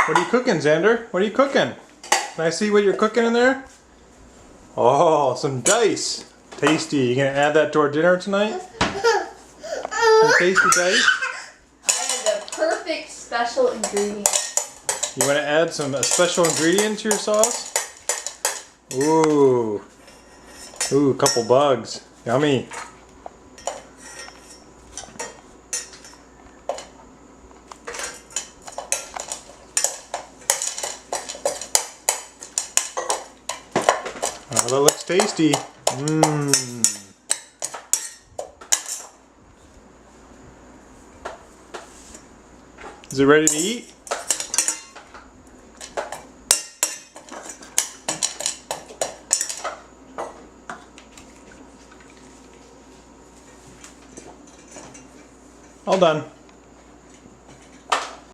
What are you cooking, Xander? What are you cooking? Can I see what you're cooking in there? Oh, some dice. Tasty. You gonna add that to our dinner tonight? Some tasty dice? I have the perfect special ingredient. You want to add some special ingredient to your sauce? Ooh. Ooh, a couple bugs. Yummy. Oh, that looks tasty. Mmm. Is it ready to eat? All done.